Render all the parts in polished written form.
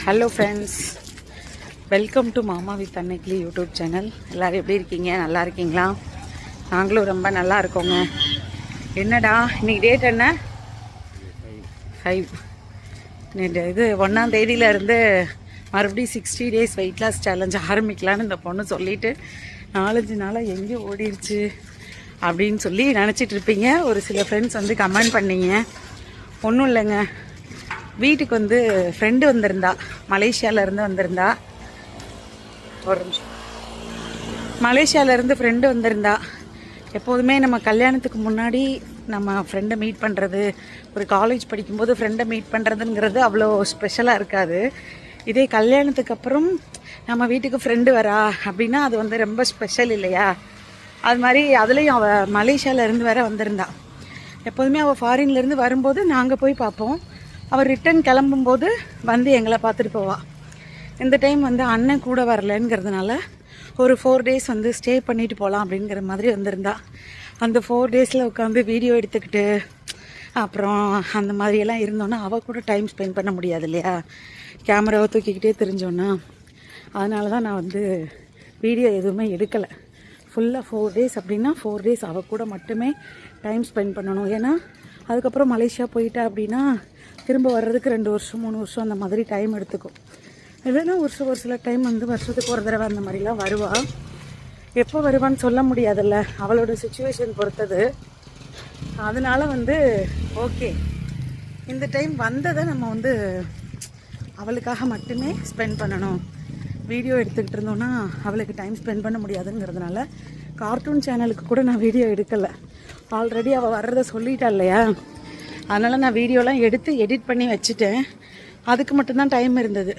Hello friends, welcome to மாமா with Annakili YouTube channel. எல்லோரும் எப்படி இருக்கீங்க? நல்லா இருக்கீங்களா? நாங்களும் ரொம்ப நல்லா இருக்கோங்க. என்னடா இன்னைக்கு டேட் என்ன? 5. இது 1ஆம் தேதியிலேருந்து மறுபடியும் 60 days வெயிட் லாஸ் சேலஞ்ச் ஆரம்பிக்கலான்னு இந்த பொண்ணு சொல்லிவிட்டு 4-5 நாளாக எங்கே ஓடிடுச்சு அப்படின்னு சொல்லி நினச்சிட்டு இருப்பீங்க. ஒரு சில ஃப்ரெண்ட்ஸ் வந்து கமெண்ட் பண்ணிங்க. ஒன்றும் இல்லைங்க, வீட்டுக்கு வந்து ஃப்ரெண்டு வந்திருந்தா, மலேசியாவிலேருந்து வந்திருந்தா. ஒரு நிமிஷம். மலேசியாவிலேருந்து ஃப்ரெண்டு வந்திருந்தா. எப்போதுமே நம்ம கல்யாணத்துக்கு முன்னாடி நம்ம ஃப்ரெண்டை மீட் பண்ணுறது, ஒரு காலேஜ் படிக்கும்போது ஃப்ரெண்டை மீட் பண்ணுறதுங்கிறது அவ்வளோ ஸ்பெஷலாக இருக்காது. இதே கல்யாணத்துக்கு அப்புறம் நம்ம வீட்டுக்கு ஃப்ரெண்டு வரா அப்படின்னா அது வந்து ரொம்ப ஸ்பெஷல் இல்லையா? அது மாதிரி அதுலேயும் அவள் மலேசியாவிலேருந்து வேற வந்திருந்தா. எப்போதுமே அவள் ஃபாரின்லேருந்து வரும்போது நாங்கள் போய் பார்ப்போம். அவர் ரிட்டன் கிளம்பும்போது வந்து எங்களை பார்த்துட்டு போவாள். இந்த டைம் வந்து அண்ணன் கூட வரலங்கிறதுனால ஒரு 4 days வந்து ஸ்டே பண்ணிட்டு போகலாம் அப்படிங்கிற மாதிரி வந்திருந்தா. அந்த 4 daysல உட்காந்து வீடியோ எடுத்துக்கிட்டு அப்புறம் அந்த மாதிரியெல்லாம் இருந்தோன்னா அவள் கூட டைம் ஸ்பெண்ட் பண்ண முடியாது இல்லையா? கேமராவை தூக்கிக்கிட்டே தெரிஞ்சோன்னா. அதனால தான் நான் வந்து வீடியோ எதுவுமே எடுக்கலை. ஃபுல்லாக 4 days அப்படின்னா 4 days அவள் கூட மட்டுமே டைம் ஸ்பெண்ட் பண்ணணும். ஏன்னா அதுக்கப்புறம் மலேசியா போயிட்டா அப்படின்னா திரும்ப வர்றதுக்கு 2 வருஷம் 3 வருஷம் அந்த மாதிரி டைம் எடுத்துக்கும். இல்லைன்னா ஒரு சில டைம் வந்து வருஷத்துக்கு ஒரு தடவை அந்த மாதிரிலாம் வருவாள். எப்போ வருவான்னு சொல்ல முடியாதுல்ல, அவளோட சுச்சுவேஷன் பொறுத்தது. அதனால் வந்து ஓகே, இந்த டைம் வந்ததை நம்ம வந்து அவளுக்காக மட்டுமே ஸ்பெண்ட் பண்ணணும். வீடியோ எடுத்துக்கிட்டு இருந்தோன்னா அவளுக்கு டைம் ஸ்பெண்ட் பண்ண முடியாதுங்கிறதுனால கார்ட்டூன் சேனலுக்கு கூட நான் வீடியோ எடுக்கலை. ஆல்ரெடி அவள் வர்றதை சொல்லிட்டா இல்லையா? அதனால் நான் வீடியோலாம் எடுத்து எடிட் பண்ணி வச்சுட்டேன். அதுக்கு மட்டும்தான் டைம் இருந்தது.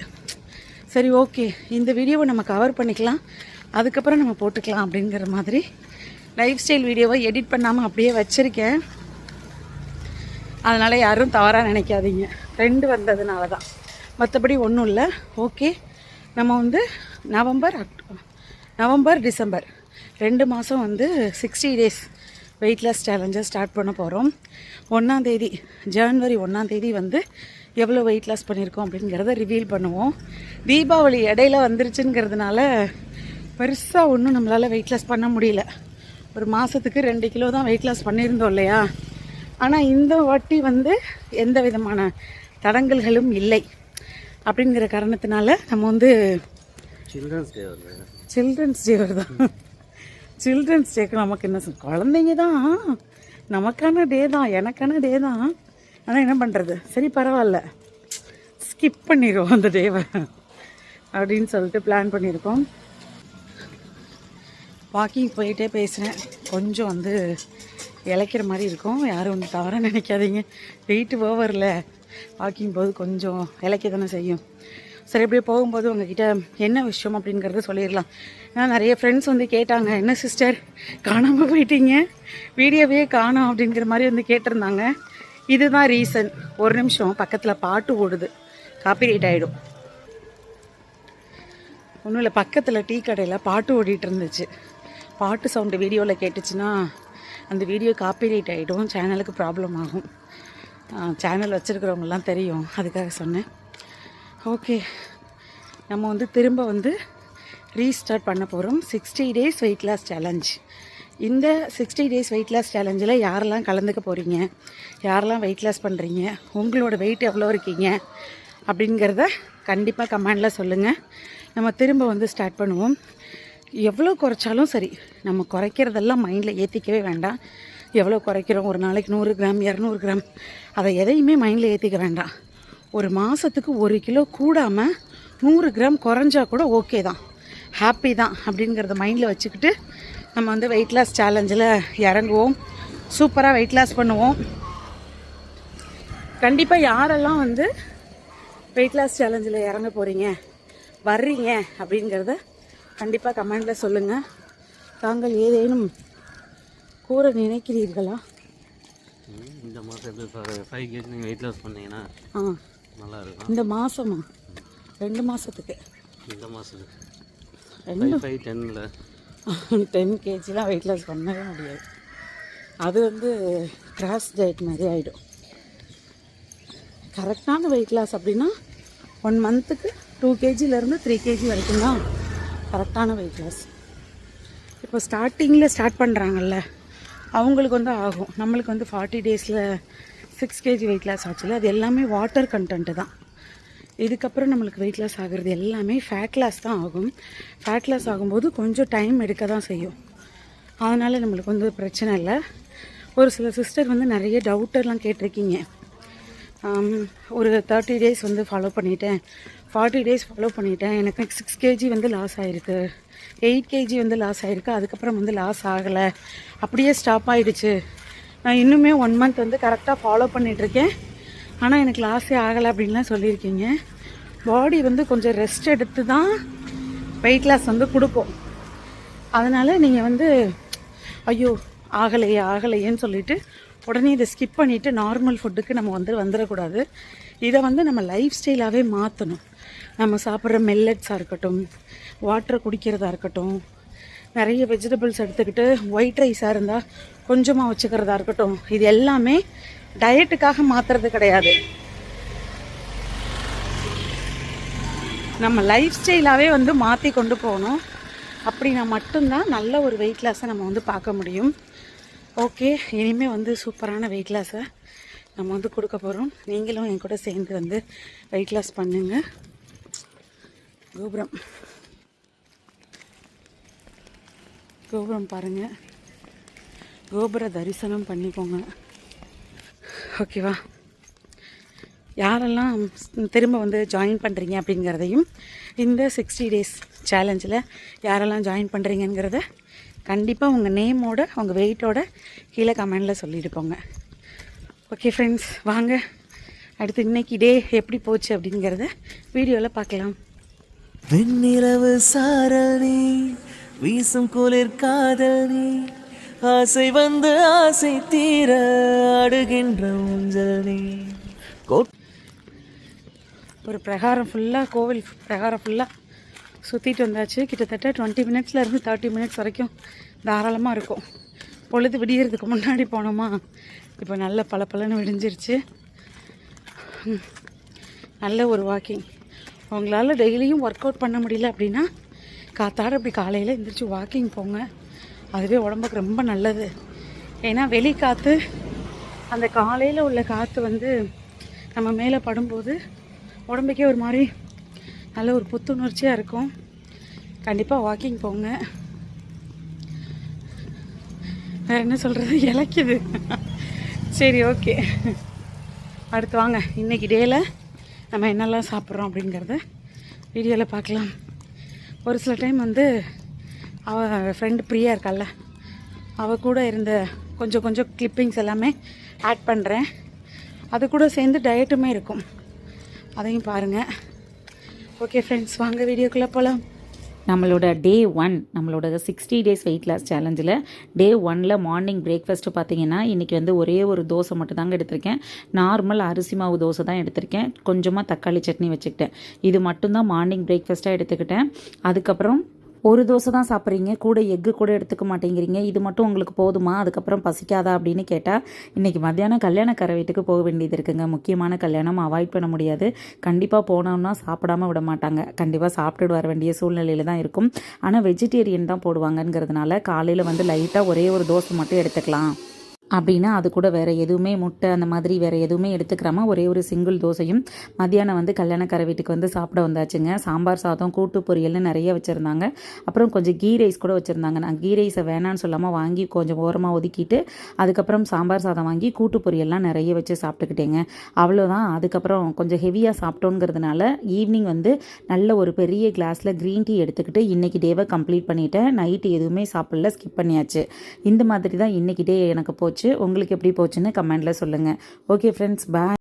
சரி ஓகே, இந்த வீடியோவை நம்ம கவர் பண்ணிக்கலாம், அதுக்கப்புறம் நம்ம போட்டுக்கலாம் அப்படிங்கிற மாதிரி லைஃப் ஸ்டைல் வீடியோவை எடிட் பண்ணாமல் அப்படியே வச்சுருக்கேன். அதனால் யாரும் தவறாக நினைக்காதீங்க, ஃப்ரெண்டு வந்ததுனால தான். மற்றபடி ஒன்றும் இல்லை. ஓகே, நம்ம வந்து நவம்பர் டிசம்பர் 2 மாதம் வந்து 60 days வெயிட் லாஸ் சேலஞ்சை ஸ்டார்ட் பண்ண போகிறோம். 1ஆம் தேதி ஜனவரி 1ஆம் தேதி வந்து எவ்வளோ வெயிட் லாஸ் பண்ணியிருக்கோம் அப்படிங்கிறத ரிவீல் பண்ணுவோம். தீபாவளி இடையில வந்துருச்சுங்கிறதுனால பெருசாக ஒன்றும் நம்மளால் வெயிட் லாஸ் பண்ண முடியல. ஒரு மாதத்துக்கு 2 கிலோ தான் வெயிட் லாஸ் பண்ணியிருந்தோம் இல்லையா? ஆனால் இந்த வாட்டி வந்து எந்த விதமான தடங்கல்களும் இல்லை. அப்படிங்கிற காரணத்தினால நம்ம வந்து சில்ட்ரன்ஸ் டே வருதான். சில்ட்ரன்ஸ் டேக்கு நமக்கு என்ன, குழந்தைங்க தான், நமக்கான டே தான், எனக்கான டே தான். ஆனால் என்ன பண்ணுறது, சரி பரவாயில்ல, ஸ்கிப் பண்ணிடுவோம் அந்த டேவை அப்படின்னு சொல்லிட்டு பிளான் பண்ணியிருக்கோம். வாக்கிங் போயிட்டே பேசுகிறேன், கொஞ்சம் வந்து இளைக்கிற மாதிரி இருக்கும். யாரும் ஒன்று தவறாக நினைக்காதீங்க, வெயிட்டு ஓவரில் வாக்கிங் போது கொஞ்சம் இளைக்க தானே செய்யும். சரி, அப்படியே போகும்போது உங்ககிட்ட என்ன விஷயம் அப்படிங்கிறத சொல்லிடலாம். ஏன்னா நிறைய ஃப்ரெண்ட்ஸ் வந்து கேட்டாங்க, என்ன சிஸ்டர் காணாமல் போயிட்டீங்க, வீடியோவே காணோம் அப்படிங்கிற மாதிரி வந்து கேட்டிருந்தாங்க. இதுதான் ரீசன். ஒரு நிமிஷம், பக்கத்தில் பாட்டு ஓடுது, காப்பிரைட் ஆகிடும். ஒன்றும் இல்லை, பக்கத்தில் டீ கடையில் பாட்டு ஓடிட்டு இருந்துச்சு. பாட்டு சவுண்டு வீடியோவில் கேட்டுச்சுன்னா அந்த வீடியோ காப்பிரைட் ஆகிடும், சேனலுக்கு ப்ராப்ளம் ஆகும். சேனல் வச்சுருக்கிறவங்கலாம் தெரியும், அதுக்காக சொன்னேன். ஓகே, நம்ம வந்து திரும்ப வந்து ரீஸ்டார்ட் பண்ண போகிறோம் 60 days வெயிட் லாஸ் சேலஞ்ச். இந்த 60 days வெயிட் லாஸ் சேலஞ்சில் யாரெல்லாம் கலந்துக்க போகிறீங்க, யாரெல்லாம் வெயிட் லாஸ் பண்ணுறீங்க, உங்களோட வெயிட் எவ்வளோ இருக்கீங்க அப்படிங்கிறத கண்டிப்பாக கமெண்டில் சொல்லுங்கள். நம்ம திரும்ப வந்து ஸ்டார்ட் பண்ணுவோம். எவ்வளோ குறைச்சாலும் சரி, நம்ம குறைக்கிறதெல்லாம் மைண்டில் ஏற்றிக்கவே வேண்டாம். எவ்வளோ குறைக்கிறோம், ஒரு நாளைக்கு 100 கிராம் 200 கிராம், அதை எதையுமே மைண்டில் ஏற்றிக்க வேண்டாம். ஒரு மாதத்துக்கு 1 கிலோ கூடாமல் 100 கிராம் குறைஞ்சா கூட ஓகே தான், ஹாப்பி தான் அப்படிங்கிறத மைண்டில் வச்சுக்கிட்டு நம்ம வந்து வெயிட் லாஸ் சேலஞ்சில் இறங்குவோம். சூப்பராக வெயிட் லாஸ் பண்ணுவோம். கண்டிப்பாக யாரெல்லாம் வந்து வெயிட் லாஸ் சேலஞ்சில் இறங்க போகிறீங்க, வர்றீங்க அப்படிங்கிறத கண்டிப்பாக கமெண்டில் சொல்லுங்கள். தாங்கள் ஏதேனும் கூற நினைக்கிறீர்களா? இந்த மாதம் 5 kg நீங்கள் வெயிட் லாஸ் பண்ணீங்கன்னா நல்லா இருக்கும். இந்த மாதமா? 2 மாதத்துக்கு. இந்த மாதத்துக்கு 10 kgலாம் வெயிட் லாஸ் பண்ணவே முடியாது. அது வந்து கிராஸ் டயட் மாதிரி ஆகிடும். கரெக்டான வெயிட் லாஸ் அப்படின்னா 1 மந்த்துக்கு 2 கேஜிலேருந்து 3 கேஜி வரைக்கும் தான் கரெக்டான வெயிட் லாஸ். இப்போ ஸ்டார்டிங்கில் ஸ்டார்ட் பண்ணுறாங்கல்ல அவங்களுக்கு வந்து ஆகும். நம்மளுக்கு வந்து 40 டேஸில் 6 கேஜி வெயிட் லாஸ் ஆச்சுல, அது எல்லாமே வாட்டர் கண்டென்ட்டு தான். இதுக்கப்புறம் நம்மளுக்கு வெயிட் லாஸ் ஆகிறது எல்லாமே ஃபேட் லாஸ் தான் ஆகும். ஃபேட் லாஸ் ஆகும்போது கொஞ்சம் டைம் எடுக்க தான் செய்யும். அதனால் நம்மளுக்கு வந்து பிரச்சனை இல்லை. ஒரு சில சிஸ்டர் வந்து நிறைய டவுட்டெல்லாம் கேட்டிருக்கீங்க. ஒரு 30 டேஸ் வந்து ஃபாலோ பண்ணிட்டேன், 40 டேஸ் ஃபாலோ பண்ணிட்டேன், எனக்கு 6 கேஜி வந்து லாஸ் ஆகிருக்கு, 8 கேஜி வந்து லாஸ் ஆகிருக்கு, அதுக்கப்புறம் வந்து லாஸ் ஆகலை, அப்படியே ஸ்டாப் ஆகிடுச்சு, நான் இன்னுமே 1 மந்த் வந்து கரெக்டாக ஃபாலோ பண்ணிகிட்ருக்கேன், ஆனால் எனக்கு லாஸே ஆகலை அப்படின்லாம் சொல்லியிருக்கீங்க. பாடி வந்து கொஞ்சம் ரெஸ்ட் எடுத்து தான் வெயிட் லாஸ் வந்து கொடுப்போம். அதனால் நீங்கள் வந்து ஐயோ ஆகலையேன்னு சொல்லிவிட்டு உடனே இதை ஸ்கிப் பண்ணிவிட்டு நார்மல் ஃபுட்டுக்கு நம்ம வந்துடக்கூடாது. இதை வந்து நம்ம லைஃப் ஸ்டைலாகவே மாற்றணும். நம்ம சாப்பிட்ற மெல்லட்ஸாக இருக்கட்டும், வாட்டரை குடிக்கிறதா இருக்கட்டும், நிறைய வெஜிடபிள்ஸ் எடுத்துக்கிட்டு ஒயிட் ரைஸாக இருந்தால் கொஞ்சமாக வச்சுக்கிறதா இருக்கட்டும், இது எல்லாமே டயட்டுக்காக மாற்றுறது கிடையாது. நம்ம லைஃப் ஸ்டைலாகவே வந்து மாற்றி கொண்டு போகணும். அப்படின்னா மட்டும்தான் நல்ல ஒரு வெயிட் லாஸை நம்ம வந்து பார்க்க முடியும். ஓகே, இனிமேல் வந்து சூப்பரான வெயிட் லாஸை நம்ம வந்து கொடுக்க போகிறோம். நீங்களும் என் கூட சேர்ந்து வந்து வெயிட் லாஸ் பண்ணுங்க. கோபுரம் பாருங்கள், கோபுர தரிசனம் பண்ணிக்கோங்க. ஓகேவா? யாரெல்லாம் திரும்ப வந்து ஜாயின் பண்ணுறீங்க அப்படிங்கிறதையும், இந்த 60 டேஸ் சேலஞ்சில் யாரெல்லாம் ஜாயின் பண்ணுறீங்கிறத கண்டிப்பாக உங்கள் நேமோட உங்கள் வெயிட்டோட கீழே கமெண்டில் சொல்லிட்டு போங்க. ஓகே ஃப்ரெண்ட்ஸ், வாங்க அடுத்து இன்னைக்கு டே எப்படி போச்சு அப்படிங்கிறத வீடியோவில் பார்க்கலாம். வெண்ணிலவு சாரணி வீசும் குளிர் காதலி, ஆசை வந்து ஆசை தீர அடுகின்ற ஊஞ்சலி. ஒரு பிரகாரம் ஃபுல்லாக, கோவில் பிரகாரம் ஃபுல்லாக சுற்றிட்டு வந்தாச்சு. கிட்டத்தட்ட 20 மினிட்ஸ்லேருந்து 30 மினிட்ஸ் வரைக்கும் தாராளமாக இருக்கும். பொழுது விடியறதுக்கு முன்னாடி போனோமா, இப்போ நல்ல பளபளன்னு விடிஞ்சிருச்சு. நல்ல ஒரு வாக்கிங். உங்களால் டெய்லியும் ஒர்க் அவுட் பண்ண முடியல அப்படின்னா காத்தாட இப்படி காலையில் எழுந்திரிச்சு வாக்கிங் போங்க. அதுவே உடம்புக்கு ரொம்ப நல்லது. ஏன்னா வெளி காற்று, அந்த காலையில் உள்ள காற்று வந்து நம்ம மேலே படும்போது உடம்புக்கே ஒரு மாதிரி நல்ல ஒரு புத்துணர்ச்சியாக இருக்கும். கண்டிப்பாக வாக்கிங் போங்க. வேறு என்ன சொல்கிறது, இளைக்குது. சரி, ஓகே, அடுத்து வாங்க இன்றைக்கி டேயில் நம்ம என்னெல்லாம் சாப்பிட்றோம் அப்படிங்கிறத வீடியோவில் பார்க்கலாம். ஒரு சில டைம் வந்து அவள் ஃப்ரெண்டு பிரியா இருக்கால, அவள் கூட இருந்த கொஞ்சம் கிளிப்பிங்ஸ் எல்லாமே ஆட் பண்ணுறேன். அது கூட சேர்ந்து டயட்டுமே இருக்கும், அதையும் பாருங்கள். ஓகே ஃப்ரெண்ட்ஸ், வாங்க வீடியோக்குள்ளே போகலாம். நம்மளோட டே 1, நம்மளோட 60 டேஸ் வெயிட் லாஸ் சேலஞ்சில் டே 1ல் மார்னிங் பிரேக்ஃபாஸ்ட்டு பார்த்தீங்கன்னா இன்றைக்கி வந்து ஒரே ஒரு தோசை மட்டும் தாங்க எடுத்திருக்கேன். நார்மல் அரிசி மாவு தோசை தான் எடுத்திருக்கேன். கொஞ்சமாக தக்காளி சட்னி வச்சுக்கிட்டேன். இது மட்டும்தான் மார்னிங் பிரேக்ஃபாஸ்ட்டாக எடுத்துக்கிட்டேன். அதுக்கப்புறம் ஒரு தோசை தான் சாப்பிட்றீங்க, கூட எக்கு கூட எடுத்துக்க மாட்டேங்கிறீங்க, இது மட்டும் உங்களுக்கு போதுமா, அதுக்கப்புறம் பசிக்காதா அப்படின்னு கேட்டால், இன்றைக்கி மத்தியானம் கல்யாணக்கார வீட்டுக்கு போக வேண்டியது இருக்குங்க. முக்கியமான கல்யாணம், அவாய்ட் பண்ண முடியாது. கண்டிப்பாக போனோம்னா சாப்பிடாமல் விட மாட்டாங்க. கண்டிப்பாக சாப்பிட்டுட்டு வர வேண்டிய சூழ்நிலையில் தான் இருக்கும். ஆனால் வெஜிடேரியன் தான் போடுவாங்கங்கிறதுனால காலையில் வந்து லைட்டாக ஒரே ஒரு தோசை மட்டும் எடுத்துக்கலாம். அப்படின்னா அது கூட வேறு எதுவுமே, முட்டை அந்த மாதிரி வேறு எதுவுமே எடுத்துக்கிறாம ஒரே ஒரு சிங்கிள் தோசையும் மத்தியானம் வந்து கல்யாணக்கார வீட்டுக்கு வந்து சாப்பிட வந்தாச்சுங்க. சாம்பார் சாதம், கூட்டு பொரியல்னு நிறைய வச்சுருந்தாங்க. அப்புறம் கொஞ்சம் கீ ரைஸ் கூட வச்சுருந்தாங்க. நான் கீ ரைஸை வேணான்னு சொல்லாமல் வாங்கி கொஞ்சம் ஓரமாக ஒதுக்கிட்டு அதுக்கப்புறம் சாம்பார் சாதம் வாங்கி கூட்டு பொரியல்லாம் நிறைய வச்சு சாப்பிட்டுக்கிட்டேங்க. அவ்வளோதான். அதுக்கப்புறம் கொஞ்சம் ஹெவியாக சாப்பிட்டோங்கிறதுனால ஈவினிங் வந்து நல்ல ஒரு பெரிய கிளாஸில் க்ரீன் டீ எடுத்துக்கிட்டு இன்றைக்கி டேவை கம்ப்ளீட் பண்ணிவிட்டேன். நைட்டு எதுவுமே சாப்பிடல, ஸ்கிப் பண்ணியாச்சு. இந்த மாதிரி தான் இன்றைக்கி டே எனக்கு போச்சு. உங்களுக்கு எப்படி போச்சுன்னு கமெண்ட்டில் சொல்லுங்கள். ஓகே ஃப்ரெண்ட்ஸ், பாய்.